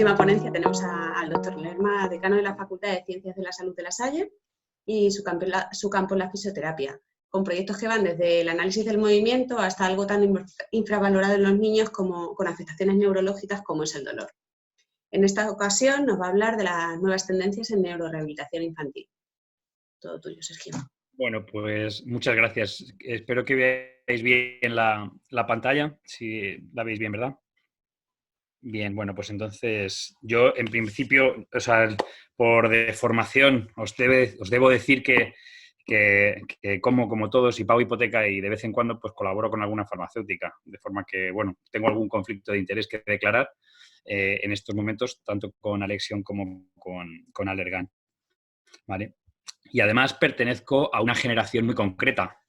última ponencia tenemos al doctor Lerma, decano de la Facultad de Ciencias de la Salud de La Salle, y su campo en la fisioterapia, con proyectos que van desde el análisis del movimiento hasta algo tan infravalorado en los niños como con afectaciones neurológicas como es el dolor. En esta ocasión nos va a hablar de las nuevas tendencias en neurorehabilitación infantil. Todo tuyo, Sergio. Bueno, pues muchas gracias. Espero que veáis bien la pantalla, si la veis bien, ¿verdad? Bien, bueno, pues entonces yo en principio, o sea, por de formación os debo decir que como todos y pago hipoteca y de vez en cuando pues colaboro con alguna farmacéutica, de forma que, bueno, tengo algún conflicto de interés que declarar en estos momentos, tanto con Alexion como con Allergan, ¿vale? Y además pertenezco a una generación muy concreta.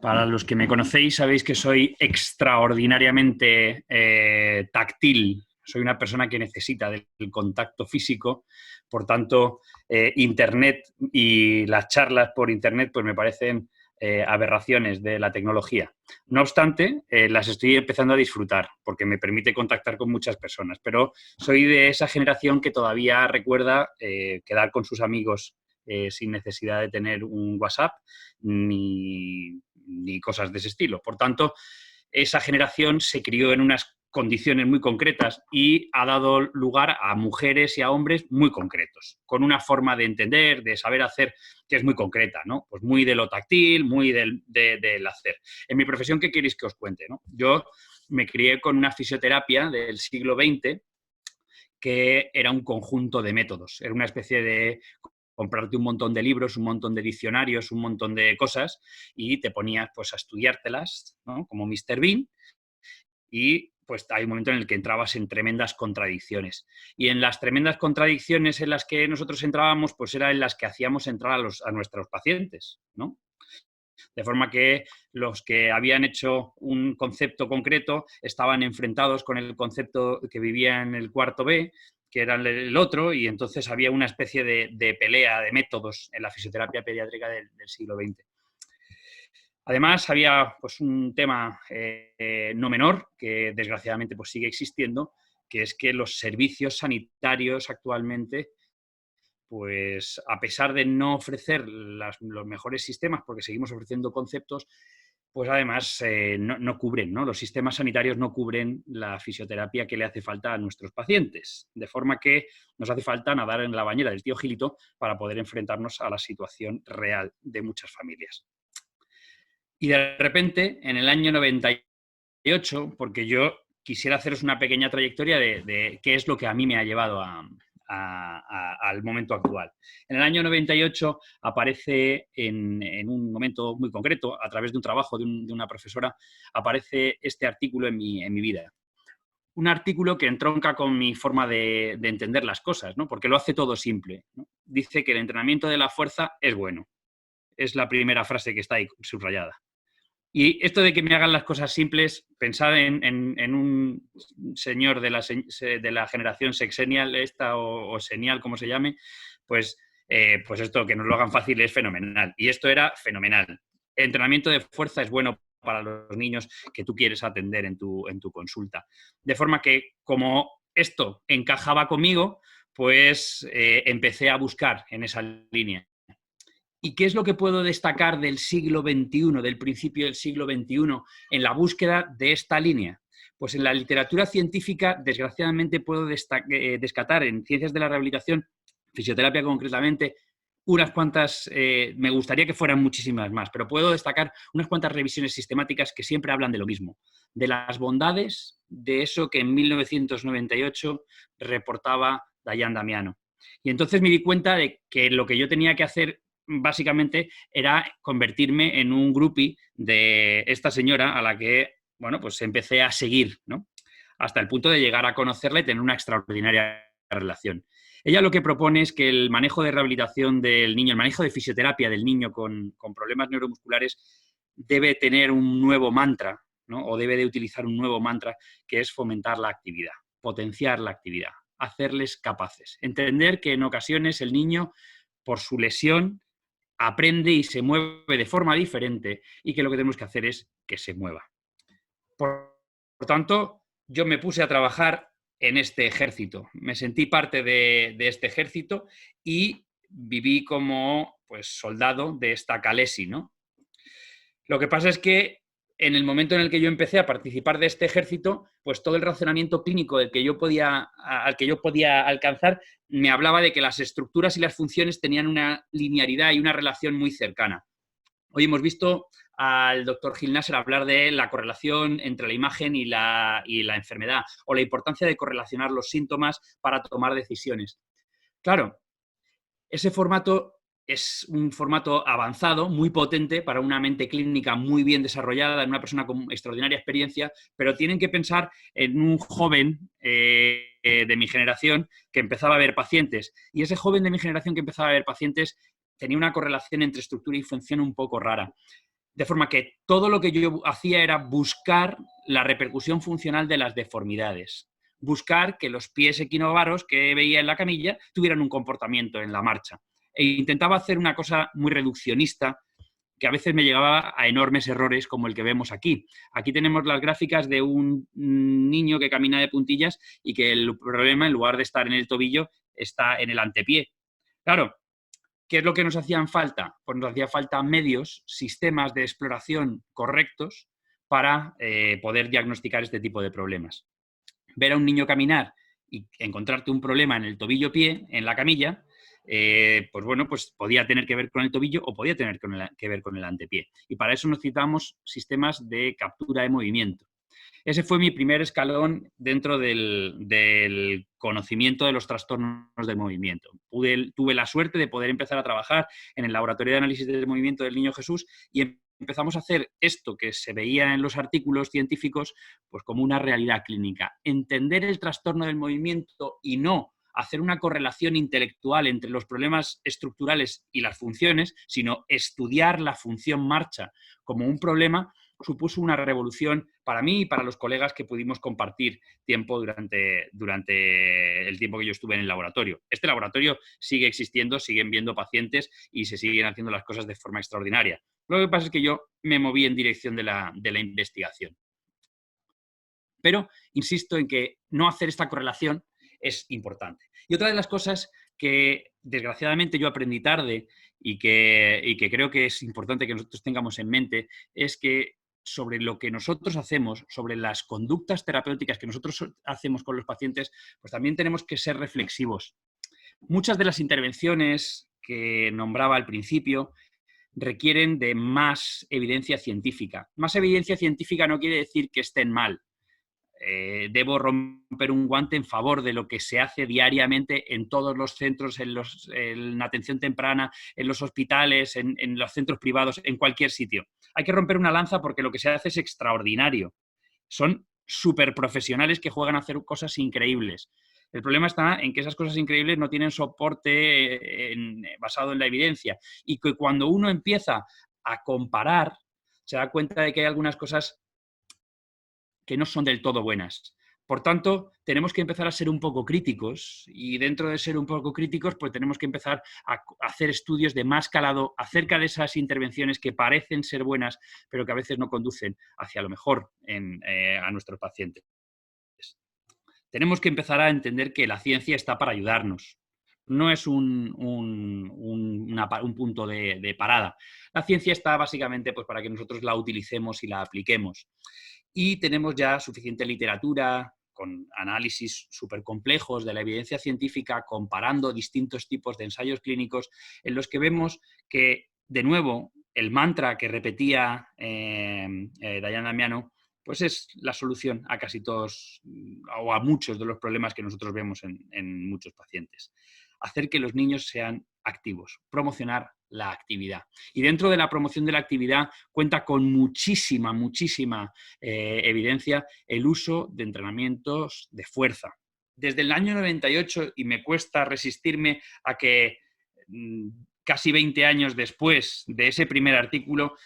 Para los que me conocéis, sabéis que soy extraordinariamente táctil. Soy una persona que necesita del contacto físico. Por tanto, Internet y las charlas por Internet pues me parecen aberraciones de la tecnología. No obstante, las estoy empezando a disfrutar porque me permite contactar con muchas personas. Pero soy de esa generación que todavía recuerda quedar con sus amigos sin necesidad de tener un WhatsApp ni cosas de ese estilo. Por tanto, esa generación se crió en unas condiciones muy concretas y ha dado lugar a mujeres y a hombres muy concretos, con una forma de entender, de saber hacer que es muy concreta, ¿no? Pues muy de lo táctil, muy del hacer. En mi profesión, ¿qué queréis que os cuente, no? Yo me crié con una fisioterapia del siglo XX que era un conjunto de métodos, era una especie de comprarte un montón de libros, un montón de diccionarios, un montón de cosas y te ponías pues a estudiártelas, ¿no? Como Mr. Bean, y pues hay un momento en el que entrabas en tremendas contradicciones. Y en las tremendas contradicciones en las que nosotros entrábamos, pues era en las que hacíamos entrar a nuestros pacientes, ¿no? De forma que los que habían hecho un concepto concreto estaban enfrentados con el concepto que vivía en el cuarto B, que era el otro, y entonces había una especie de pelea de métodos en la fisioterapia pediátrica del siglo XX. Además, había pues, un tema no menor, que desgraciadamente pues, sigue existiendo, que es que los servicios sanitarios actualmente, pues a pesar de no ofrecer los mejores sistemas, porque seguimos ofreciendo conceptos, pues además no cubren, ¿no? Los sistemas sanitarios no cubren la fisioterapia que le hace falta a nuestros pacientes, de forma que nos hace falta nadar en la bañera del tío Gilito para poder enfrentarnos a la situación real de muchas familias. Y de repente, en el año 98, porque yo quisiera haceros una pequeña trayectoria de qué es lo que a mí me ha llevado al momento actual. En el año 98 aparece en un momento muy concreto, a través de un trabajo de una profesora, aparece este artículo en mi vida. Un artículo que entronca con mi forma de entender las cosas, ¿no? Porque lo hace todo simple, ¿no? Dice que el entrenamiento de la fuerza es bueno. Es la primera frase que está ahí subrayada. Y esto de que me hagan las cosas simples, pensad en un señor de la generación sexennial esta o senial, como se llame, pues esto, que nos lo hagan fácil es fenomenal. Y esto era fenomenal. El entrenamiento de fuerza es bueno para los niños que tú quieres atender en tu consulta. De forma que, como esto encajaba conmigo, pues empecé a buscar en esa línea. ¿Y qué es lo que puedo destacar del siglo XXI, del principio del siglo XXI, en la búsqueda de esta línea? Pues en la literatura científica, desgraciadamente, puedo descartar en ciencias de la rehabilitación, fisioterapia concretamente, unas cuantas, me gustaría que fueran muchísimas más, pero puedo destacar unas cuantas revisiones sistemáticas que siempre hablan de lo mismo, de las bondades de eso que en 1998 reportaba Dayan Damiano. Y entonces me di cuenta de que lo que yo tenía que hacer básicamente era convertirme en un groupie de esta señora a la que, bueno, pues empecé a seguir, ¿no? Hasta el punto de llegar a conocerla y tener una extraordinaria relación. Ella lo que propone es que el manejo de rehabilitación del niño, el manejo de fisioterapia del niño con problemas neuromusculares debe tener un nuevo mantra, ¿no? O debe de utilizar un nuevo mantra, que es fomentar la actividad, potenciar la actividad, hacerles capaces. Entender que en ocasiones el niño, por su lesión, aprende y se mueve de forma diferente y que lo que tenemos que hacer es que se mueva. Por tanto, yo me puse a trabajar en este ejército. Me sentí parte de este ejército y viví como pues, soldado de esta Calesi, ¿no? Lo que pasa es que en el momento en el que yo empecé a participar de este ejército, pues todo el razonamiento clínico al que yo podía alcanzar me hablaba de que las estructuras y las funciones tenían una linearidad y una relación muy cercana. Hoy hemos visto al doctor Gil Nasser hablar de la correlación entre la imagen y la enfermedad, o la importancia de correlacionar los síntomas para tomar decisiones. Claro, ese formato es un formato avanzado, muy potente para una mente clínica muy bien desarrollada, en una persona con extraordinaria experiencia, pero tienen que pensar en un joven de mi generación que empezaba a ver pacientes. Y ese joven de mi generación que empezaba a ver pacientes tenía una correlación entre estructura y función un poco rara. De forma que todo lo que yo hacía era buscar la repercusión funcional de las deformidades. Buscar que los pies equinovaros que veía en la camilla tuvieran un comportamiento en la marcha. E intentaba hacer una cosa muy reduccionista que a veces me llegaba a enormes errores como el que vemos aquí. Aquí tenemos las gráficas de un niño que camina de puntillas y que el problema, en lugar de estar en el tobillo, está en el antepié. Claro, ¿qué es lo que nos hacían falta? Pues nos hacía falta medios, sistemas de exploración correctos para poder diagnosticar este tipo de problemas. Ver a un niño caminar y encontrarte un problema en el tobillo-pie, en la camilla, pues bueno, pues podía tener que ver con el tobillo o podía tener que ver con el antepié. Y para eso necesitamos sistemas de captura de movimiento. Ese fue mi primer escalón dentro del conocimiento de los trastornos del movimiento. Tuve la suerte de poder empezar a trabajar en el Laboratorio de Análisis del Movimiento del Niño Jesús y empezamos a hacer esto que se veía en los artículos científicos pues como una realidad clínica. Entender el trastorno del movimiento y no hacer una correlación intelectual entre los problemas estructurales y las funciones, sino estudiar la función marcha como un problema, supuso una revolución para mí y para los colegas que pudimos compartir tiempo durante el tiempo que yo estuve en el laboratorio. Este laboratorio sigue existiendo, siguen viendo pacientes y se siguen haciendo las cosas de forma extraordinaria. Lo que pasa es que yo me moví en dirección de la investigación. Pero insisto en que no hacer esta correlación es importante. Y otra de las cosas que desgraciadamente yo aprendí tarde y que creo que es importante que nosotros tengamos en mente es que sobre lo que nosotros hacemos, sobre las conductas terapéuticas que nosotros hacemos con los pacientes, pues también tenemos que ser reflexivos. Muchas de las intervenciones que nombraba al principio requieren de más evidencia científica. Más evidencia científica no quiere decir que estén mal. Debo romper un guante en favor de lo que se hace diariamente en todos los centros, en la atención temprana, en los hospitales, en los centros privados, en cualquier sitio. Hay que romper una lanza porque lo que se hace es extraordinario. Son súper profesionales que juegan a hacer cosas increíbles. El problema está en que esas cosas increíbles no tienen soporte basado en la evidencia y que cuando uno empieza a comparar se da cuenta de que hay algunas cosas que no son del todo buenas. Por tanto, tenemos que empezar a ser un poco críticos y dentro de ser un poco críticos, pues tenemos que empezar a hacer estudios de más calado acerca de esas intervenciones que parecen ser buenas, pero que a veces no conducen hacia lo mejor a nuestros pacientes. Tenemos que empezar a entender que la ciencia está para ayudarnos. No es un punto de parada. La ciencia está básicamente pues, para que nosotros la utilicemos y la apliquemos. Y tenemos ya suficiente literatura con análisis súper complejos de la evidencia científica, comparando distintos tipos de ensayos clínicos, en los que vemos que, de nuevo, el mantra que repetía Dayan Damiano, pues es la solución a casi todos o a muchos de los problemas que nosotros vemos en muchos pacientes. Hacer que los niños sean activos, promocionar la actividad. Y dentro de la promoción de la actividad cuenta con muchísima evidencia el uso de entrenamientos de fuerza. Desde el año 98, y me cuesta resistirme a que casi 20 años después de ese primer artículo,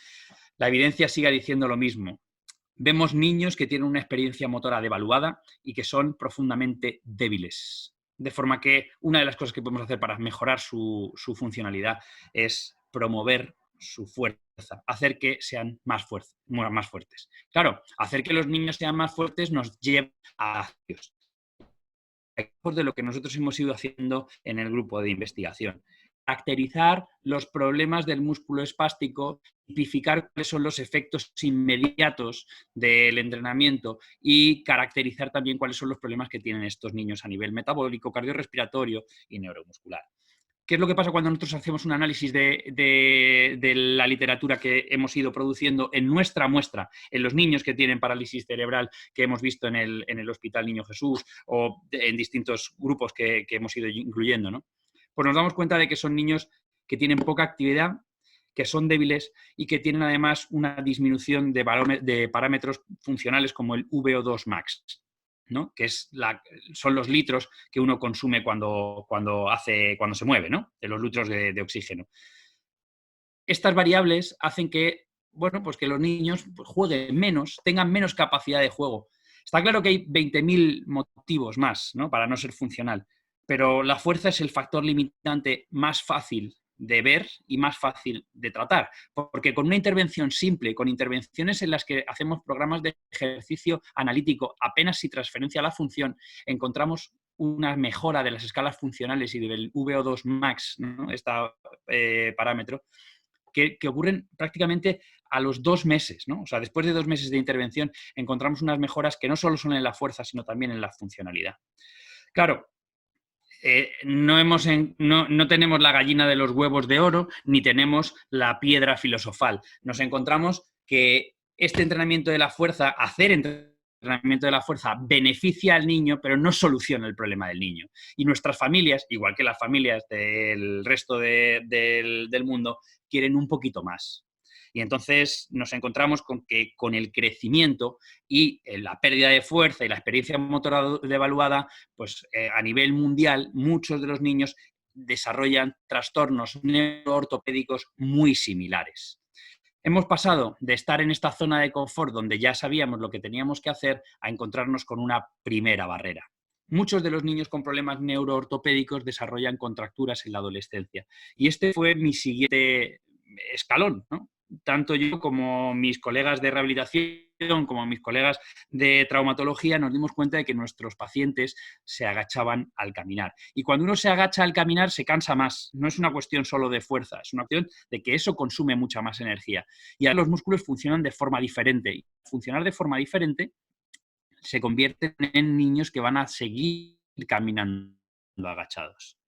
la evidencia siga diciendo lo mismo. Vemos niños que tienen una experiencia motora devaluada y que son profundamente débiles. De forma que una de las cosas que podemos hacer para mejorar su funcionalidad es promover su fuerza, hacer que sean más fuertes. Claro, hacer que los niños sean más fuertes nos lleva a ellos. de lo que nosotros hemos ido haciendo en el grupo de investigación. Caracterizar los problemas del músculo espástico, tipificar cuáles son los efectos inmediatos del entrenamiento y caracterizar también cuáles son los problemas que tienen estos niños a nivel metabólico, cardiorrespiratorio y neuromuscular. ¿Qué es lo que pasa cuando nosotros hacemos un análisis de la literatura que hemos ido produciendo en nuestra muestra, en los niños que tienen parálisis cerebral que hemos visto en el Hospital Niño Jesús o en distintos grupos que hemos ido incluyendo, ¿no? Pues nos damos cuenta de que son niños que tienen poca actividad, que son débiles y que tienen además una disminución de parámetros funcionales como el VO2 max, ¿no? Que son los litros que uno consume cuando se mueve, ¿no? De los litros de oxígeno. Estas variables hacen que, bueno, pues que los niños jueguen menos, tengan menos capacidad de juego. Está claro que hay 20.000 motivos más, ¿no? Para no ser funcional, pero la fuerza es el factor limitante más fácil de ver y más fácil de tratar, porque con una intervención simple, con intervenciones en las que hacemos programas de ejercicio analítico apenas sin transferencia a la función, encontramos una mejora de las escalas funcionales y del VO2 max, ¿no? Parámetro, que ocurren prácticamente a los 2 meses, ¿no? O sea, después de 2 meses de intervención encontramos unas mejoras que no solo son en la fuerza, sino también en la funcionalidad. Claro, no tenemos la gallina de los huevos de oro, ni tenemos la piedra filosofal. Nos encontramos que este entrenamiento de la fuerza, hacer entrenamiento de la fuerza, beneficia al niño, pero no soluciona el problema del niño. Y nuestras familias, igual que las familias del resto del mundo, quieren un poquito más. Y entonces nos encontramos con que con el crecimiento y la pérdida de fuerza y la experiencia motora devaluada, pues a nivel mundial muchos de los niños desarrollan trastornos neuroortopédicos muy similares. Hemos pasado de estar en esta zona de confort donde ya sabíamos lo que teníamos que hacer a encontrarnos con una primera barrera. Muchos de los niños con problemas neuroortopédicos desarrollan contracturas en la adolescencia. Y este fue mi siguiente escalón, ¿no? Tanto yo como mis colegas de rehabilitación, como mis colegas de traumatología, nos dimos cuenta de que nuestros pacientes se agachaban al caminar. Y cuando uno se agacha al caminar, se cansa más. No es una cuestión solo de fuerza, es una cuestión de que eso consume mucha más energía. Y ahora los músculos funcionan de forma diferente. Y funcionar de forma diferente se convierten en niños que van a seguir caminando agachados.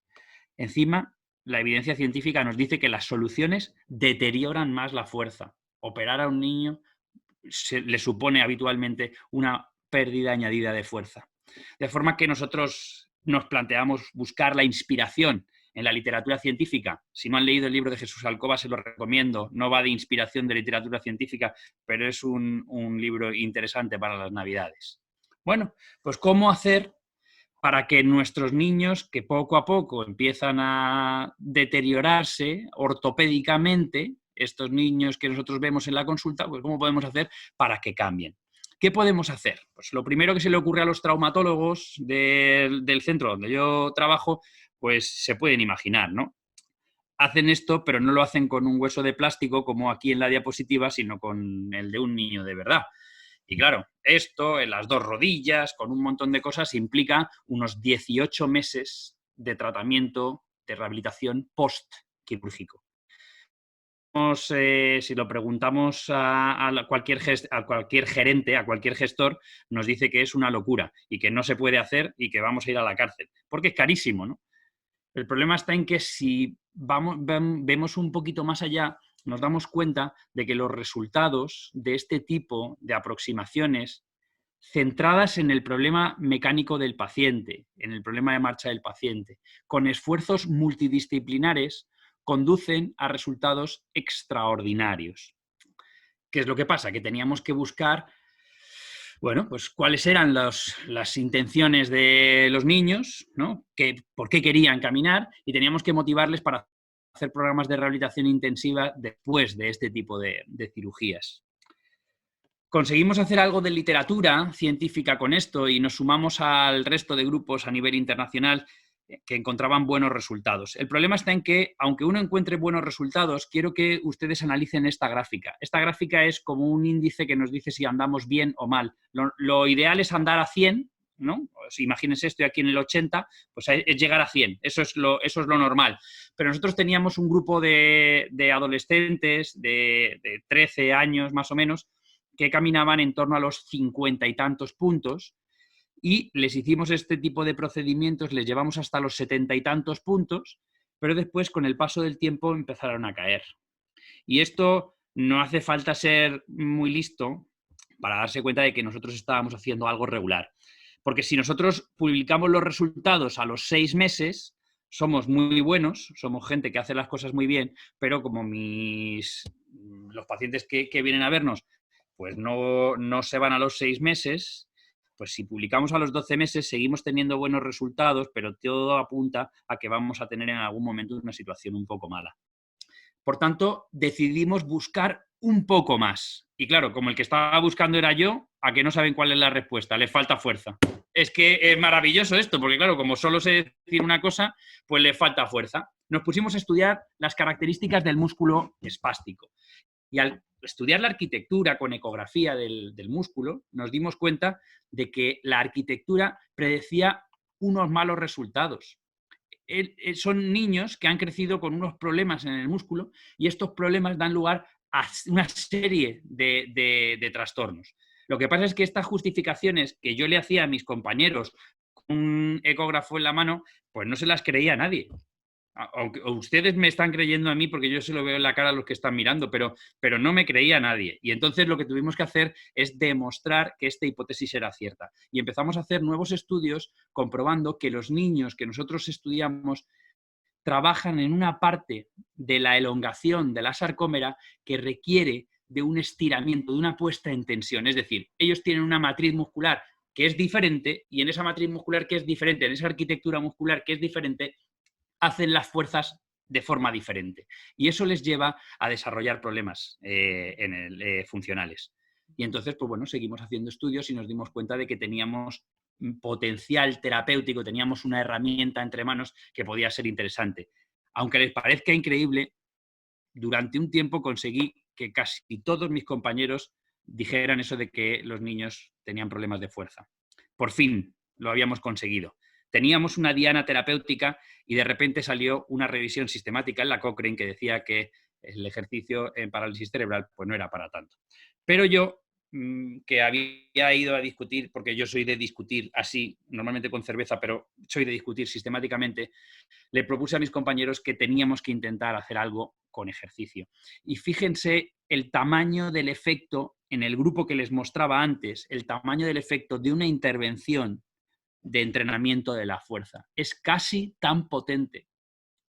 Encima, la evidencia científica nos dice que las soluciones deterioran más la fuerza. Operar a un niño le supone habitualmente una pérdida añadida de fuerza. De forma que nosotros nos planteamos buscar la inspiración en la literatura científica. Si no han leído el libro de Jesús Alcoba, se lo recomiendo. No va de inspiración de literatura científica, pero es un libro interesante para las Navidades. Bueno, pues ¿cómo hacer para que nuestros niños, que poco a poco empiezan a deteriorarse ortopédicamente, estos niños que nosotros vemos en la consulta, pues ¿cómo podemos hacer para que cambien? ¿Qué podemos hacer? Pues lo primero que se le ocurre a los traumatólogos del centro donde yo trabajo, pues se pueden imaginar, ¿no? Hacen esto, pero no lo hacen con un hueso de plástico como aquí en la diapositiva, sino con el de un niño de verdad. Y claro, esto en las 2 rodillas, con un montón de cosas, implica unos 18 meses de tratamiento, de rehabilitación post-quirúrgico. Si lo preguntamos a cualquier gerente, a cualquier gestor, nos dice que es una locura y que no se puede hacer y que vamos a ir a la cárcel, porque es carísimo, ¿no? El problema está en que si vemos un poquito más allá, nos damos cuenta de que los resultados de este tipo de aproximaciones centradas en el problema mecánico del paciente, en el problema de marcha del paciente, con esfuerzos multidisciplinares, conducen a resultados extraordinarios. ¿Qué es lo que pasa? Que teníamos que buscar, bueno, pues cuáles eran las intenciones de los niños, ¿no? ¿Por qué querían caminar? Y teníamos que motivarles para hacer programas de rehabilitación intensiva después de este tipo de cirugías. Conseguimos hacer algo de literatura científica con esto y nos sumamos al resto de grupos a nivel internacional que encontraban buenos resultados. El problema está en que, aunque uno encuentre buenos resultados, quiero que ustedes analicen esta gráfica. Esta gráfica es como un índice que nos dice si andamos bien o mal. Lo ideal es andar a 100, ¿no? Pues imagínense, estoy aquí en el 80, pues es llegar a 100, eso es lo normal. Pero nosotros teníamos un grupo de adolescentes de 13 años más o menos que caminaban en torno a los 50 y tantos puntos y les hicimos este tipo de procedimientos, les llevamos hasta los 70 y tantos puntos, pero después con el paso del tiempo empezaron a caer. Y esto no hace falta ser muy listo para darse cuenta de que nosotros estábamos haciendo algo regular. Porque si nosotros publicamos los resultados a los 6 meses, somos muy buenos, somos gente que hace las cosas muy bien, pero como los pacientes que vienen a vernos pues no se van a los 6 meses, pues si publicamos a los 12 meses seguimos teniendo buenos resultados, pero todo apunta a que vamos a tener en algún momento una situación un poco mala. Por tanto, decidimos buscar un poco más. Y claro, como el que estaba buscando era yo, ¿a que no saben cuál es la respuesta? Les falta fuerza. Es que es maravilloso esto, porque claro, como solo sé decir una cosa, pues le falta fuerza. Nos pusimos a estudiar las características del músculo espástico. Y al estudiar la arquitectura con ecografía del músculo, nos dimos cuenta de que la arquitectura predecía unos malos resultados. Son niños que han crecido con unos problemas en el músculo y estos problemas dan lugar a una serie de trastornos. Lo que pasa es que estas justificaciones que yo le hacía a mis compañeros con un ecógrafo en la mano, pues no se las creía nadie. Aunque ustedes me están creyendo a mí porque yo se lo veo en la cara a los que están mirando, pero no me creía nadie. Y entonces lo que tuvimos que hacer es demostrar que esta hipótesis era cierta. Y empezamos a hacer nuevos estudios comprobando que los niños que nosotros estudiamos trabajan en una parte de la elongación de la sarcómera que requiere de un estiramiento, de una puesta en tensión. Es decir, ellos tienen una matriz muscular que es diferente y en esa matriz muscular que es diferente, en esa arquitectura muscular que es diferente, hacen las fuerzas de forma diferente. Y eso les lleva a desarrollar problemas funcionales. Y entonces, pues bueno, seguimos haciendo estudios y nos dimos cuenta de que teníamos potencial terapéutico, teníamos una herramienta entre manos que podía ser interesante. Aunque les parezca increíble, durante un tiempo conseguí que casi todos mis compañeros dijeran eso de que los niños tenían problemas de fuerza. Por fin lo habíamos conseguido. Teníamos una diana terapéutica y de repente salió una revisión sistemática en la Cochrane que decía que el ejercicio en parálisis cerebral pues no era para tanto. Pero yo, que había ido a discutir, porque yo soy de discutir así, normalmente con cerveza, pero soy de discutir sistemáticamente, le propuse a mis compañeros que teníamos que intentar hacer algo con ejercicio. Y fíjense el tamaño del efecto en el grupo que les mostraba antes, el tamaño del efecto de una intervención de entrenamiento de la fuerza. Es casi tan potente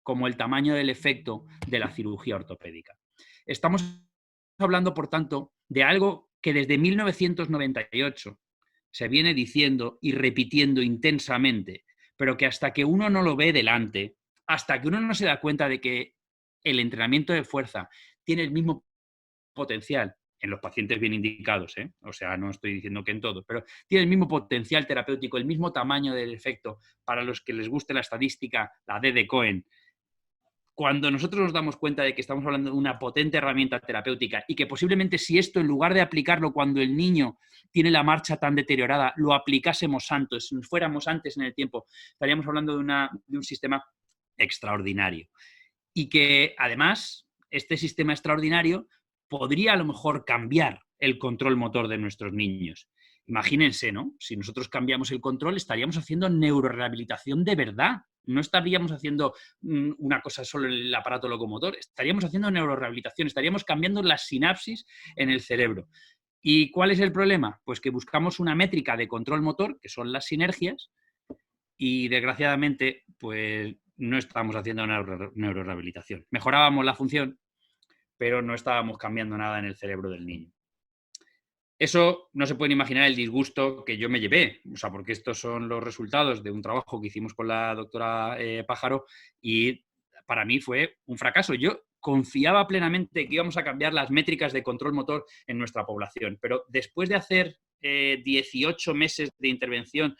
como el tamaño del efecto de la cirugía ortopédica. Estamos hablando, por tanto, de algo que desde 1998 se viene diciendo y repitiendo intensamente, pero que hasta que uno no lo ve delante, hasta que uno no se da cuenta de que el entrenamiento de fuerza tiene el mismo potencial en los pacientes bien indicados, o sea, no estoy diciendo que en todos, pero tiene el mismo potencial terapéutico, el mismo tamaño del efecto para los que les guste la estadística, la D de Cohen. Cuando nosotros nos damos cuenta de que estamos hablando de una potente herramienta terapéutica y que posiblemente si esto, en lugar de aplicarlo cuando el niño tiene la marcha tan deteriorada, lo aplicásemos antes, si fuéramos antes en el tiempo, estaríamos hablando de un sistema extraordinario. Y que además este sistema extraordinario podría a lo mejor cambiar el control motor de nuestros niños. Imagínense, ¿no? Si nosotros cambiamos el control, estaríamos haciendo neurorehabilitación de verdad. No estaríamos haciendo una cosa solo en el aparato locomotor, estaríamos haciendo neurorehabilitación, estaríamos cambiando las sinapsis en el cerebro. ¿Y cuál es el problema? Pues que buscamos una métrica de control motor, que son las sinergias, y desgraciadamente, pues no estábamos haciendo neurorehabilitación. Mejorábamos la función, pero no estábamos cambiando nada en el cerebro del niño. Eso no se pueden imaginar el disgusto que yo me llevé, o sea, porque estos son los resultados de un trabajo que hicimos con la doctora Pájaro y para mí fue un fracaso. Yo confiaba plenamente que íbamos a cambiar las métricas de control motor en nuestra población, pero después de hacer 18 meses de intervención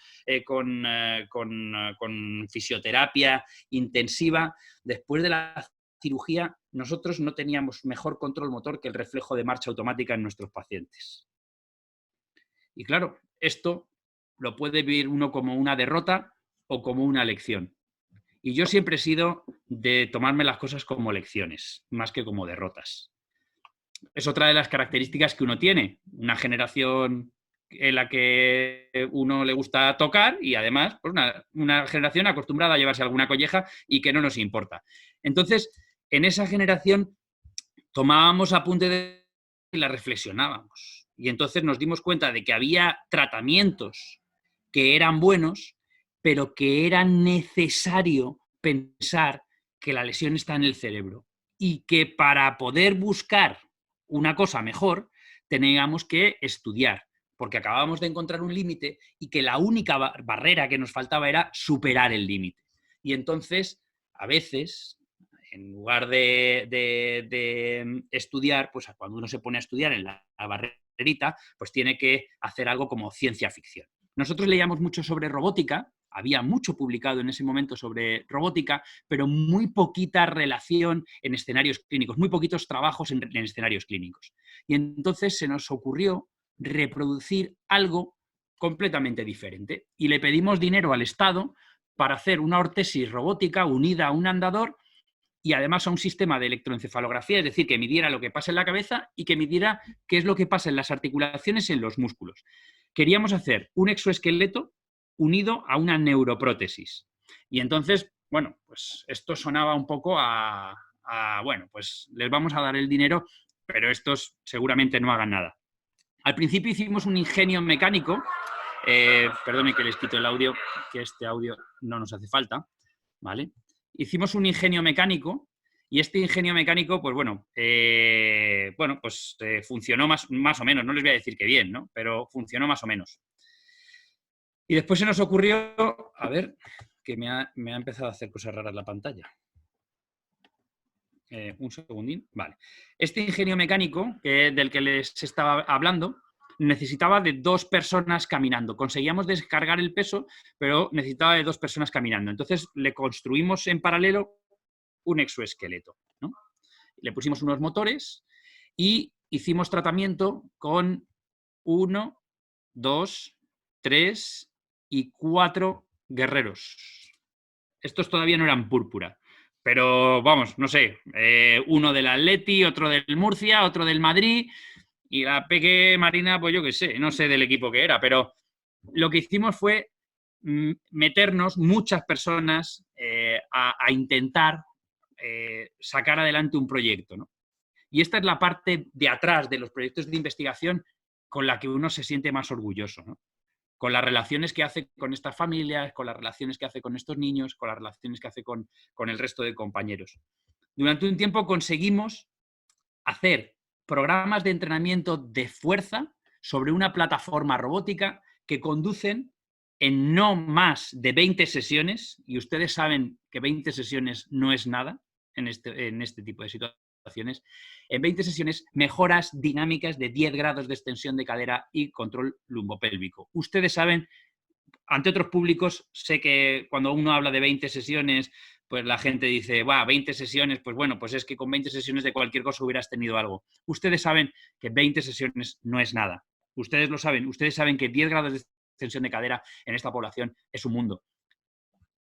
con fisioterapia intensiva, después de la cirugía, nosotros no teníamos mejor control motor que el reflejo de marcha automática en nuestros pacientes. Y claro, esto lo puede vivir uno como una derrota o como una lección. Y yo siempre he sido de tomarme las cosas como lecciones, más que como derrotas. Es otra de las características que uno tiene. Una generación en la que uno le gusta tocar y además pues una generación acostumbrada a llevarse alguna colleja y que no nos importa. Entonces, en esa generación tomábamos apunte y la reflexionábamos. Y entonces nos dimos cuenta de que había tratamientos que eran buenos, pero que era necesario pensar que la lesión está en el cerebro y que para poder buscar una cosa mejor teníamos que estudiar, porque acabábamos de encontrar un límite y que la única barrera que nos faltaba era superar el límite. Y entonces, a veces, en lugar de estudiar, pues cuando uno se pone a estudiar en la barrerita, pues tiene que hacer algo como ciencia ficción. Nosotros leíamos mucho sobre robótica, había mucho publicado en ese momento sobre robótica, pero muy poquita relación en escenarios clínicos, muy poquitos trabajos en escenarios clínicos. Y entonces se nos ocurrió reproducir algo completamente diferente. Y le pedimos dinero al Estado para hacer una órtesis robótica unida a un andador y además a un sistema de electroencefalografía, es decir, que midiera lo que pasa en la cabeza y que midiera qué es lo que pasa en las articulaciones y en los músculos. Queríamos hacer un exoesqueleto unido a una neuroprótesis. Y entonces, bueno, pues esto sonaba un poco bueno, pues les vamos a dar el dinero, pero estos seguramente no hagan nada. Al principio hicimos un ingenio mecánico, perdone que les quito el audio, que este audio no nos hace falta, ¿vale? Hicimos un ingenio mecánico y este ingenio mecánico, pues bueno, funcionó más o menos, no les voy a decir que bien, ¿no? Pero funcionó más o menos. Y después se nos ocurrió, a ver, que me ha empezado a hacer cosas raras la pantalla. Un segundín, vale. Este ingenio mecánico del que les estaba hablando necesitaba de 2 personas caminando. Conseguíamos descargar el peso, pero necesitaba de 2 personas caminando. Entonces le construimos en paralelo un exoesqueleto, ¿no? Le pusimos unos motores y hicimos tratamiento con 1, 2, 3 y 4 guerreros. Estos todavía no eran púrpura. Pero vamos, no sé, uno del Atleti, otro del Murcia, otro del Madrid y la Peque Marina, pues yo qué sé, no sé del equipo que era, pero lo que hicimos fue meternos muchas personas a intentar sacar adelante un proyecto, ¿no? Y esta es la parte de atrás de los proyectos de investigación con la que uno se siente más orgulloso, ¿no? Con las relaciones que hace con estas familias, con las relaciones que hace con estos niños, con las relaciones que hace con el resto de compañeros. Durante un tiempo conseguimos hacer programas de entrenamiento de fuerza sobre una plataforma robótica que conducen en no más de 20 sesiones, y ustedes saben que 20 sesiones no es nada en este tipo de situaciones, en 20 sesiones mejoras dinámicas de 10 grados de extensión de cadera y control lumbopélvico. Ustedes saben, ante otros públicos, sé que cuando uno habla de 20 sesiones, pues la gente dice, 20 sesiones, pues bueno, pues es que con 20 sesiones de cualquier cosa hubieras tenido algo. Ustedes saben que 20 sesiones no es nada. Ustedes lo saben. Ustedes saben que 10 grados de extensión de cadera en esta población es un mundo.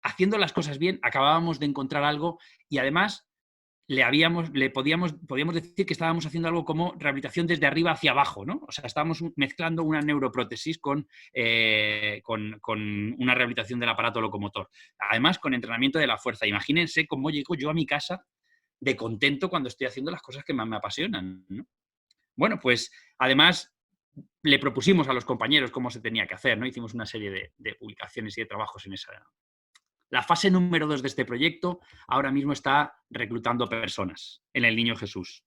Haciendo las cosas bien, acabábamos de encontrar algo y además podíamos decir que estábamos haciendo algo como rehabilitación desde arriba hacia abajo, ¿no? O sea, estábamos mezclando una neuroprótesis con una rehabilitación del aparato locomotor. Además, con entrenamiento de la fuerza. Imagínense cómo llego yo a mi casa de contento cuando estoy haciendo las cosas que más me apasionan, ¿no? Bueno, pues además le propusimos a los compañeros cómo se tenía que hacer, ¿no? Hicimos una serie de publicaciones y de trabajos en esa. La fase número 2 de este proyecto ahora mismo está reclutando personas en el Niño Jesús.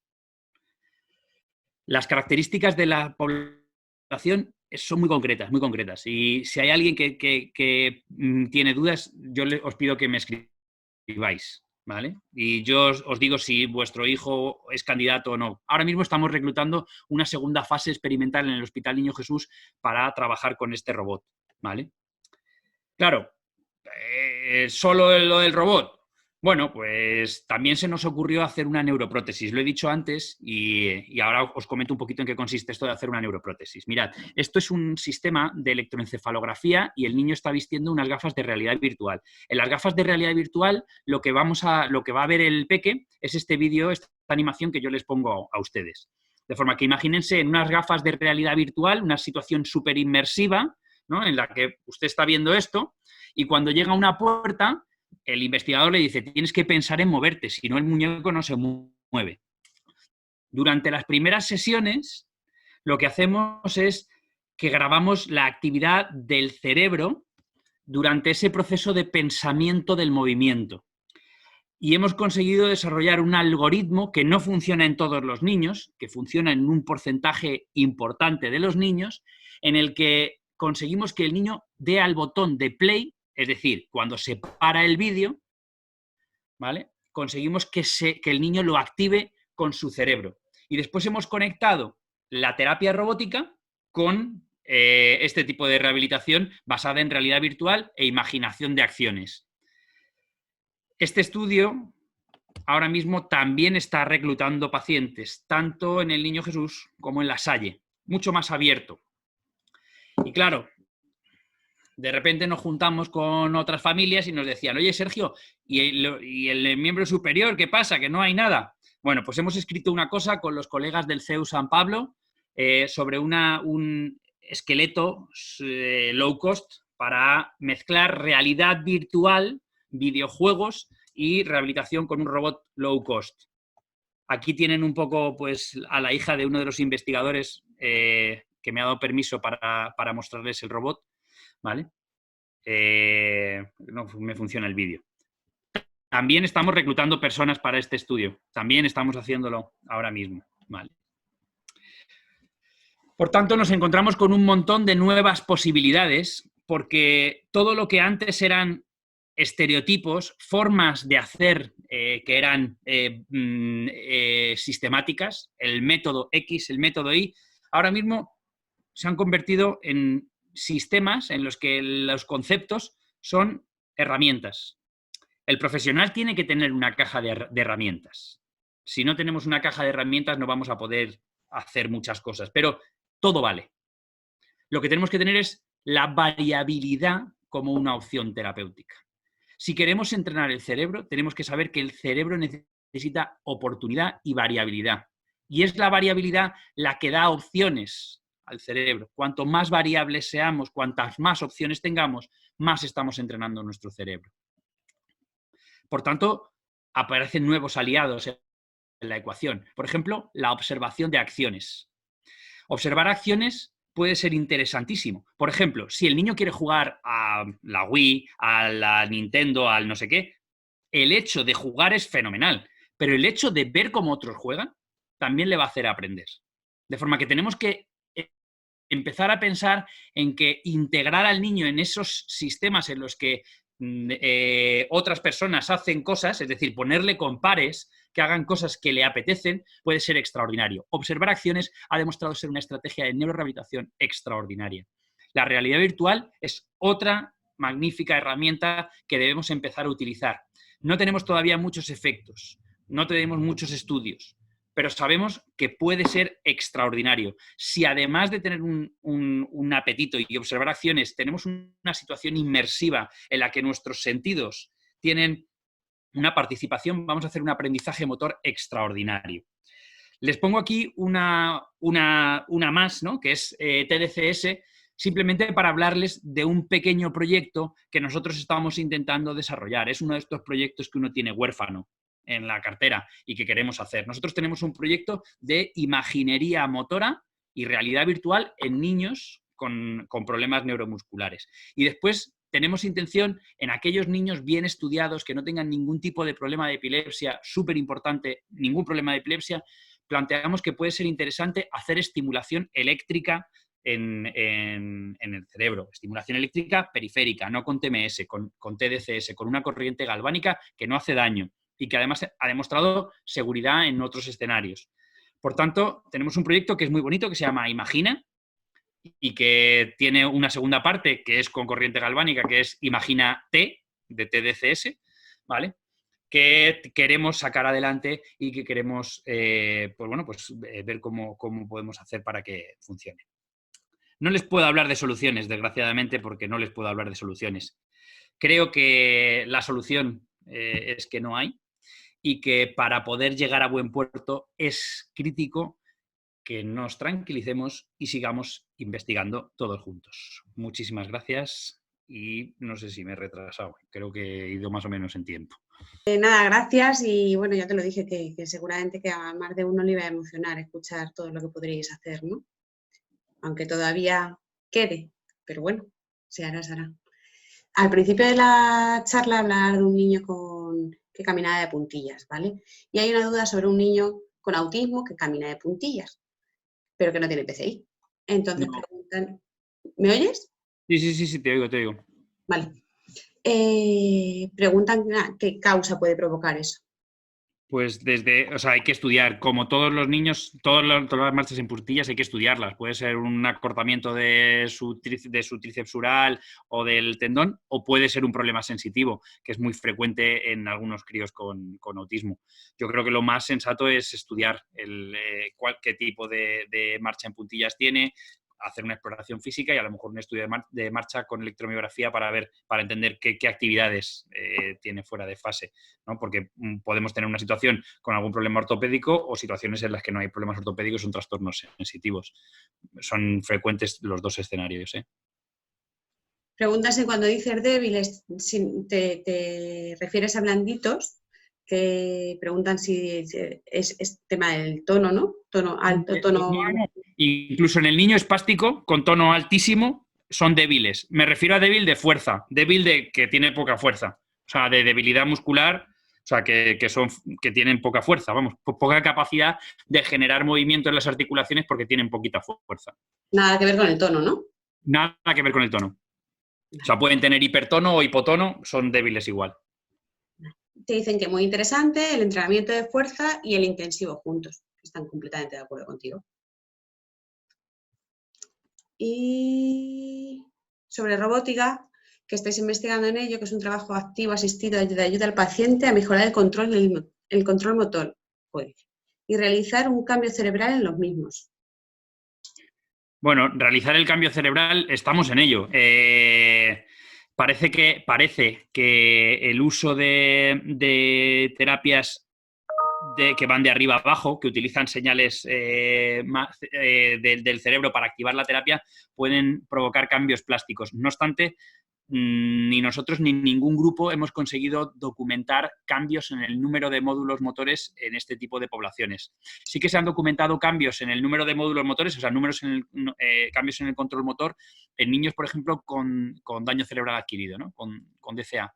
Las características de la población son muy concretas. Y si hay alguien que tiene dudas, yo os pido que me escribáis, ¿vale? Y yo os digo si vuestro hijo es candidato o no. Ahora mismo estamos reclutando una segunda fase experimental en el Hospital Niño Jesús para trabajar con este robot, ¿vale? Claro, solo lo del robot. Bueno, pues también se nos ocurrió hacer una neuroprótesis. Lo he dicho antes y ahora os comento un poquito en qué consiste esto de hacer una neuroprótesis. Mirad, esto es un sistema de electroencefalografía y el niño está vistiendo unas gafas de realidad virtual. En las gafas de realidad virtual lo que va a ver el peque es este vídeo, esta animación que yo les pongo a ustedes. De forma que imagínense en unas gafas de realidad virtual, una situación súper inmersiva, ¿no?, en la que usted está viendo esto y cuando llega a una puerta, el investigador le dice, tienes que pensar en moverte, si no el muñeco no se mueve. Durante las primeras sesiones, lo que hacemos es que grabamos la actividad del cerebro durante ese proceso de pensamiento del movimiento. Y hemos conseguido desarrollar un algoritmo que no funciona en todos los niños, que funciona en un porcentaje importante de los niños, en el que conseguimos que el niño dé al botón de play. Es decir, cuando se para el vídeo, ¿vale?, conseguimos que el niño lo active con su cerebro. Y después hemos conectado la terapia robótica con este tipo de rehabilitación basada en realidad virtual e imaginación de acciones. Este estudio ahora mismo también está reclutando pacientes, tanto en el Niño Jesús como en La Salle, mucho más abierto. Y claro, de repente nos juntamos con otras familias y nos decían, oye, Sergio, ¿y el miembro superior qué pasa? ¿Que no hay nada? Bueno, pues hemos escrito una cosa con los colegas del CEU San Pablo sobre un esqueleto low cost para mezclar realidad virtual, videojuegos y rehabilitación con un robot low cost. Aquí tienen un poco pues, a la hija de uno de los investigadores que me ha dado permiso para mostrarles el robot. ¿Vale? No me funciona el vídeo. También estamos reclutando personas para este estudio. También estamos haciéndolo ahora mismo. ¿Vale? Por tanto, nos encontramos con un montón de nuevas posibilidades porque todo lo que antes eran estereotipos, formas de hacer que eran sistemáticas, el método X, el método Y, ahora mismo se han convertido en sistemas en los que los conceptos son herramientas. El profesional tiene que tener una caja de herramientas. Si no tenemos una caja de herramientas no vamos a poder hacer muchas cosas, pero todo vale. Lo que tenemos que tener es la variabilidad como una opción terapéutica. Si queremos entrenar el cerebro, tenemos que saber que el cerebro necesita oportunidad y variabilidad. Y es la variabilidad la que da opciones al cerebro. Cuanto más variables seamos, cuantas más opciones tengamos, más estamos entrenando nuestro cerebro. Por tanto, aparecen nuevos aliados en la ecuación. Por ejemplo, la observación de acciones. Observar acciones puede ser interesantísimo. Por ejemplo, si el niño quiere jugar a la Wii, a la Nintendo, al no sé qué, el hecho de jugar es fenomenal, pero el hecho de ver cómo otros juegan también le va a hacer aprender. De forma que tenemos que empezar a pensar en que integrar al niño en esos sistemas en los que otras personas hacen cosas, es decir, ponerle con pares que hagan cosas que le apetecen, puede ser extraordinario. Observar acciones ha demostrado ser una estrategia de neurorehabilitación extraordinaria. La realidad virtual es otra magnífica herramienta que debemos empezar a utilizar. No tenemos todavía muchos efectos, no tenemos muchos estudios, pero sabemos que puede ser extraordinario. Si además de tener un apetito y observar acciones, tenemos una situación inmersiva en la que nuestros sentidos tienen una participación, vamos a hacer un aprendizaje motor extraordinario. Les pongo aquí una más, ¿no?, que es TDCS, simplemente para hablarles de un pequeño proyecto que nosotros estamos intentando desarrollar. Es uno de estos proyectos que uno tiene huérfano en la cartera y que queremos hacer. Nosotros tenemos un proyecto de imaginería motora y realidad virtual en niños con problemas neuromusculares. Y después tenemos intención en aquellos niños bien estudiados que no tengan ningún tipo de problema de epilepsia, súper importante, ningún problema de epilepsia, planteamos que puede ser interesante hacer estimulación eléctrica en el cerebro. Estimulación eléctrica periférica, no con TMS, con TDCS, con una corriente galvánica que no hace daño y que además ha demostrado seguridad en otros escenarios. Por tanto, tenemos un proyecto que es muy bonito, que se llama Imagina, y que tiene una segunda parte que es con corriente galvánica, que es Imagina T, de TDCS, ¿vale?, que queremos sacar adelante y que queremos ver cómo podemos hacer para que funcione. No les puedo hablar de soluciones, desgraciadamente, porque no les puedo hablar de soluciones. Creo que la solución es que no hay y que para poder llegar a buen puerto es crítico que nos tranquilicemos y sigamos investigando todos juntos. Muchísimas gracias y no sé si me he retrasado. Creo que he ido más o menos en tiempo. Nada, gracias y bueno, ya te lo dije que seguramente que a más de uno le iba a emocionar escuchar todo lo que podríais hacer, ¿no? Aunque todavía quede, pero bueno, se hará, se hará. Al principio de la charla hablar de un niño que caminaba de puntillas, ¿vale? Y hay una duda sobre un niño con autismo que camina de puntillas, pero que no tiene PCI. Entonces No. preguntan, ¿me oyes? Sí, te oigo. Vale. Preguntan qué causa puede provocar eso. Pues hay que estudiar, como todos los niños, todas las marchas en puntillas hay que estudiarlas. Puede ser un acortamiento de su tríceps ural o del tendón, o puede ser un problema sensitivo, que es muy frecuente en algunos críos con autismo. Yo creo que lo más sensato es estudiar qué tipo de marcha en puntillas tiene, hacer una exploración física y a lo mejor un estudio de marcha con electromiografía para entender qué actividades tiene fuera de fase, ¿no? Porque podemos tener una situación con algún problema ortopédico o situaciones en las que no hay problemas ortopédicos, son trastornos sensitivos. Son frecuentes los dos escenarios, ¿eh? Preguntan si cuando dices débiles te refieres a blanditos, que preguntan si es tema del tono, ¿no? Tono alto, tono... No. Incluso en el niño espástico, con tono altísimo, son débiles. Me refiero a débil de fuerza, débil de que tiene poca fuerza. O sea, de debilidad muscular, o sea, que tienen poca fuerza, vamos, poca capacidad de generar movimiento en las articulaciones porque tienen poquita fuerza. Nada que ver con el tono, ¿no? Nada que ver con el tono. O sea, pueden tener hipertono o hipotono, son débiles igual. Te dicen que muy interesante el entrenamiento de fuerza y el intensivo juntos. Están completamente de acuerdo contigo. Y sobre robótica, que estáis investigando en ello, que es un trabajo activo asistido de ayuda al paciente a mejorar el control motor y realizar un cambio cerebral en los mismos. Bueno, realizar el cambio cerebral, estamos en ello. Parece que el uso de terapias que van de arriba a abajo, que utilizan señales del cerebro para activar la terapia, pueden provocar cambios plásticos. No obstante, ni nosotros ni ningún grupo hemos conseguido documentar cambios en el número de módulos motores en este tipo de poblaciones. Sí que se han documentado cambios en el número de módulos motores, o sea, cambios en el control motor en niños, por ejemplo, con daño cerebral adquirido, ¿no? Con DCA.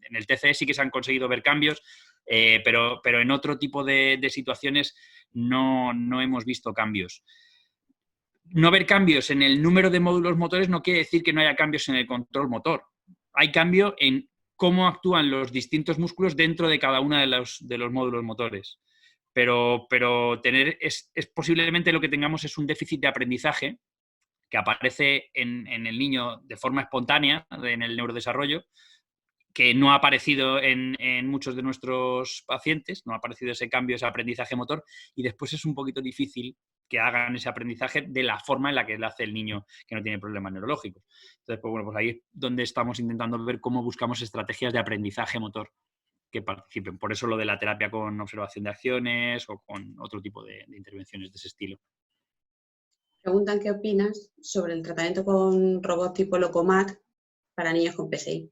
En el TCE sí que se han conseguido ver cambios, pero en otro tipo de situaciones no hemos visto cambios. No ver cambios en el número de módulos motores no quiere decir que no haya cambios en el control motor. Hay cambio en cómo actúan los distintos músculos dentro de cada uno de los módulos motores. Pero es posiblemente lo que tengamos es un déficit de aprendizaje que aparece en el niño de forma espontánea, en el neurodesarrollo, que no ha aparecido en muchos de nuestros pacientes, no ha aparecido ese cambio, ese aprendizaje motor, y después es un poquito difícil que hagan ese aprendizaje de la forma en la que lo hace el niño que no tiene problemas neurológicos. Entonces, pues ahí es donde estamos intentando ver cómo buscamos estrategias de aprendizaje motor que participen. Por eso lo de la terapia con observación de acciones o con otro tipo de intervenciones de ese estilo. Preguntan qué opinas sobre el tratamiento con robots tipo Locomat para niños con PCI.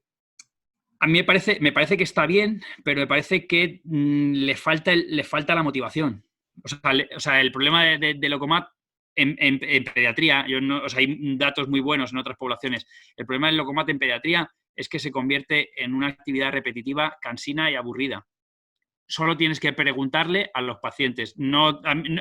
A mí me parece que está bien, pero me parece que le falta la motivación. O sea, el problema de Locomat en pediatría, hay datos muy buenos en otras poblaciones. El problema del Locomat en pediatría es que se convierte en una actividad repetitiva, cansina y aburrida. Solo tienes que preguntarle a los pacientes.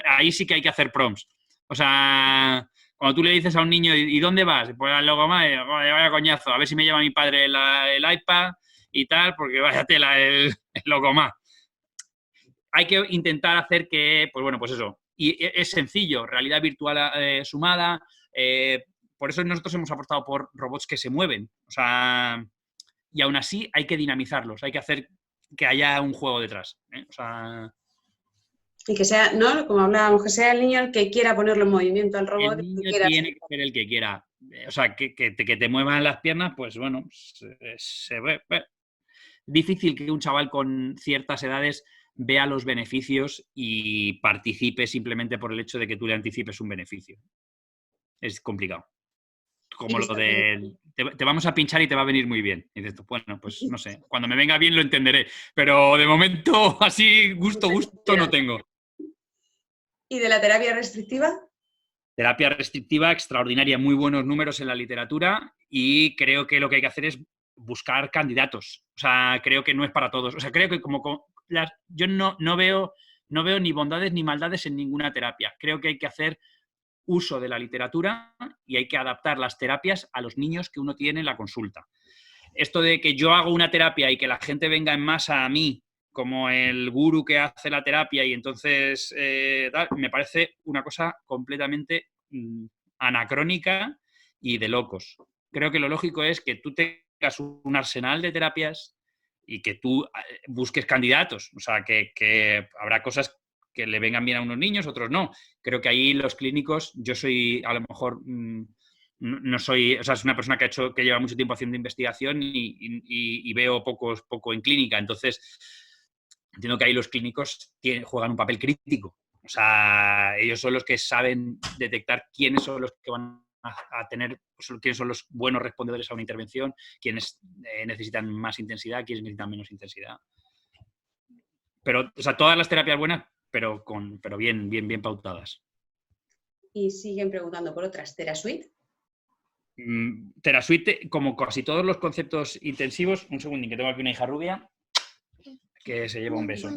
Ahí sí que hay que hacer prompts. O sea, cuando tú le dices a un niño, ¿y dónde vas? Pues al Locomat, vaya coñazo, a ver si me lleva mi padre el iPad y tal, porque vaya tela el Locomat. Hay que intentar hacer que, pues eso, y es sencillo, realidad virtual sumada, por eso nosotros hemos apostado por robots que se mueven, o sea, y aún así hay que dinamizarlos, hay que hacer que haya un juego detrás, ¿eh? O sea, Y que sea, ¿no? Como hablábamos, que sea el niño el que quiera ponerlo en movimiento al el robot, el que niño quiera tiene hacer. que ser el que quiera. O sea, que te muevan las piernas, pues bueno, se ve. Difícil que un chaval con ciertas edades vea los beneficios y participe simplemente por el hecho de que tú le anticipes un beneficio. Es complicado. Y Como lo visto que de te vamos a pinchar y te va a venir muy bien. Y dices, bueno, pues no sé, cuando me venga bien lo entenderé, pero de momento así gusto no tengo. ¿Y de la terapia restrictiva? Terapia restrictiva extraordinaria, muy buenos números en la literatura y creo que lo que hay que hacer es buscar candidatos. O sea, creo que no es para todos. O sea, creo que yo no veo ni bondades ni maldades en ninguna terapia. Creo que hay que hacer uso de la literatura y hay que adaptar las terapias a los niños que uno tiene en la consulta. Esto de que yo hago una terapia y que la gente venga en masa a mí como el gurú que hace la terapia y entonces me parece una cosa completamente anacrónica y de locos. Creo que lo lógico es que tú tengas un arsenal de terapias y que tú busques candidatos. O sea, que habrá cosas que le vengan bien a unos niños, otros no. Creo que ahí los clínicos, yo soy a lo mejor... no soy, o sea, es una persona que lleva mucho tiempo haciendo investigación y veo poco en clínica. Entonces, entiendo que ahí los clínicos juegan un papel crítico. O sea, ellos son los que saben detectar quiénes son los que van a tener, quiénes son los buenos respondedores a una intervención, quiénes necesitan más intensidad, quiénes necesitan menos intensidad. Pero, o sea, todas las terapias buenas, pero bien pautadas. Y siguen preguntando por otras. ¿TeraSuite? TeraSuite, como casi todos los conceptos intensivos, un segundín, que tengo aquí una hija rubia que se lleva un beso.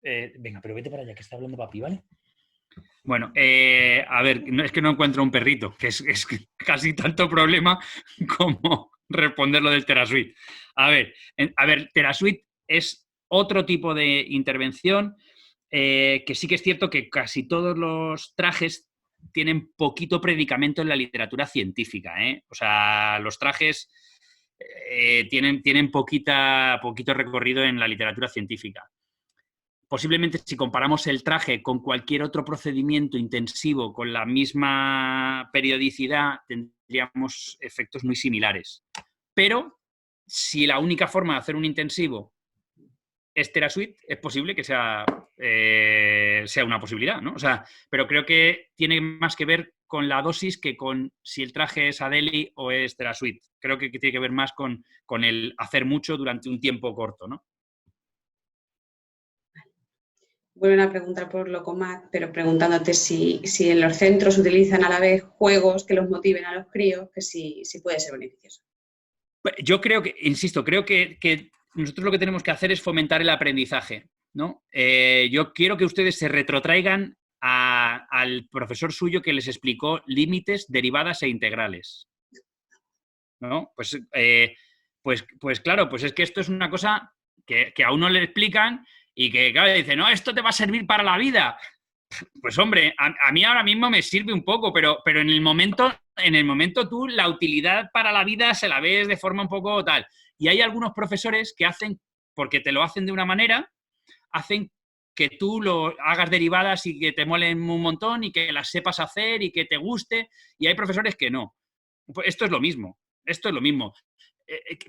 Venga, pero vete para allá, que está hablando papi, ¿vale? Bueno, a ver, es que no encuentro un perrito, que es casi tanto problema como responder lo del TeraSuite. A ver, TeraSuite es otro tipo de intervención que sí que es cierto que casi todos los trajes tienen poquito predicamento en la literatura científica, ¿eh? O sea, los trajes tienen poquito recorrido en la literatura científica. Posiblemente si comparamos el traje con cualquier otro procedimiento intensivo con la misma periodicidad, tendríamos efectos muy similares. Pero si la única forma de hacer un intensivo es TeraSuite, es posible que sea una posibilidad, ¿no? O sea, pero creo que tiene más que ver con la dosis que con si el traje es Adeli o es TeraSuite. Creo que tiene que ver más con el hacer mucho durante un tiempo corto, ¿no? Vuelven a preguntar por Locomat, pero preguntándote si en los centros utilizan a la vez juegos que los motiven a los críos, que si puede ser beneficioso. Yo creo que, insisto, creo que nosotros lo que tenemos que hacer es fomentar el aprendizaje, ¿no? Yo quiero que ustedes se retrotraigan al profesor suyo que les explicó límites, derivadas e integrales, ¿no? Pues claro, pues es que esto es una cosa que a uno le explican y que, claro, dice, no, esto te va a servir para la vida. Pues hombre, a mí ahora mismo me sirve un poco, pero en el momento tú la utilidad para la vida se la ves de forma un poco tal. Y hay algunos profesores que hacen, porque te lo hacen de una manera, hacen que tú lo hagas derivadas y que te molen un montón y que las sepas hacer y que te guste. Y hay profesores que no. Pues esto es lo mismo.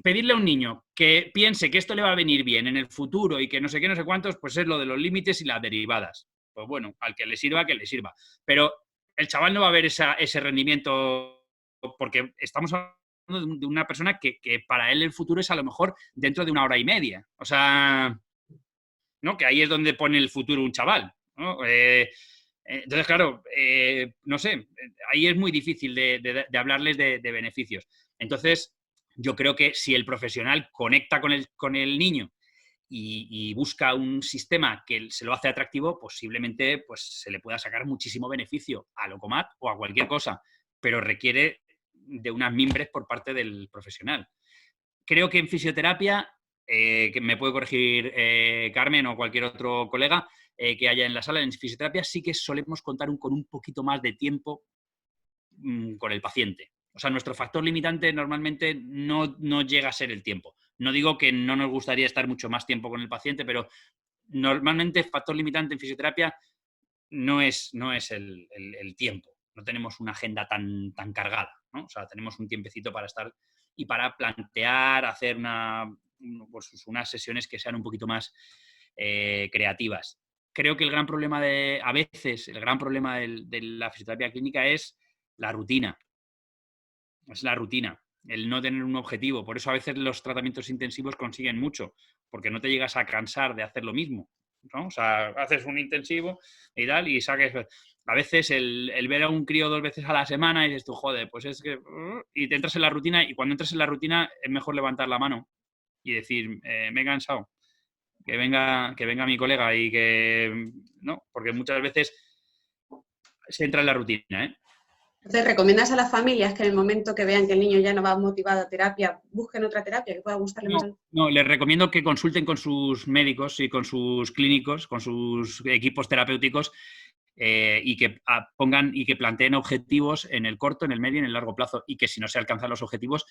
Pedirle a un niño que piense que esto le va a venir bien en el futuro y que no sé qué, no sé cuántos, pues es lo de los límites y las derivadas. Pues bueno, al que le sirva, que le sirva. Pero el chaval no va a ver ese rendimiento porque estamos hablando de una persona que para él el futuro es a lo mejor dentro de 1 hora y media. O sea, ¿no? Que ahí es donde pone el futuro un chaval, ¿no? Entonces, claro, no sé, ahí es muy difícil de hablarles de beneficios. Entonces, yo creo que si el profesional conecta con el niño y busca un sistema que se lo hace atractivo, posiblemente pues, se le pueda sacar muchísimo beneficio a Locomat o a cualquier cosa, pero requiere de unas mimbres por parte del profesional. Creo que en fisioterapia, que me puede corregir Carmen o cualquier otro colega que haya en la sala, en fisioterapia sí que solemos contar con un poquito más de tiempo con el paciente. O sea, nuestro factor limitante normalmente no llega a ser el tiempo. No digo que no nos gustaría estar mucho más tiempo con el paciente, pero normalmente el factor limitante en fisioterapia no es el tiempo. No tenemos una agenda tan cargada, ¿no? O sea, tenemos un tiempecito para estar y para plantear, hacer pues unas sesiones que sean un poquito más creativas. Creo que el gran problema de la fisioterapia clínica es la rutina. Es la rutina, el no tener un objetivo. Por eso a veces los tratamientos intensivos consiguen mucho, porque no te llegas a cansar de hacer lo mismo, ¿no? O sea, haces un intensivo y tal, y saques... A veces el ver a un crío 2 veces a la semana y dices tú, joder, pues es que... Y te entras en la rutina, y cuando entras en la rutina es mejor levantar la mano y decir, me he cansado, que venga mi colega y que... ¿no? Porque muchas veces se entra en la rutina, ¿eh? Entonces, ¿recomiendas a las familias que en el momento que vean que el niño ya no va motivado a terapia, busquen otra terapia que pueda gustarle más? No, les recomiendo que consulten con sus médicos y con sus clínicos, con sus equipos terapéuticos, y que pongan y que planteen objetivos en el corto, en el medio y en el largo plazo, y que si no se alcanzan los objetivos,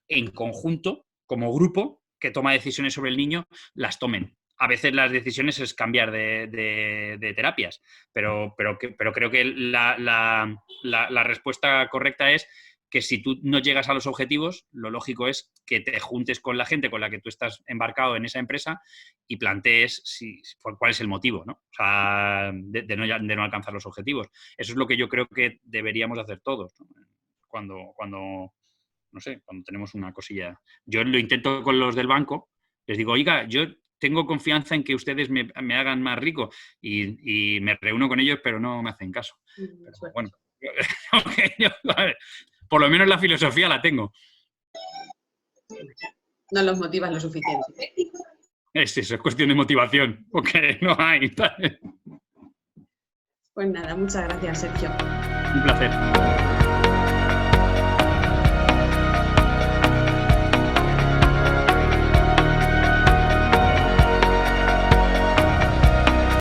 en conjunto, como grupo que toma decisiones sobre el niño, las tomen. A veces las decisiones es cambiar de terapias, pero creo que la respuesta correcta es que si tú no llegas a los objetivos, lo lógico es que te juntes con la gente con la que tú estás embarcado en esa empresa y plantees cuál es el motivo, ¿no? O sea, de no alcanzar los objetivos. Eso es lo que yo creo que deberíamos hacer todos, ¿no? Cuando no sé, cuando tenemos una cosilla. Yo lo intento con los del banco, les digo, oiga, yo tengo confianza en que ustedes me hagan más rico, y me reúno con ellos, pero no me hacen caso. Pero, bueno, por lo menos la filosofía la tengo. No los motivas lo suficiente. Eso es cuestión de motivación, porque no hay. Pues nada, muchas gracias, Sergio. Un placer.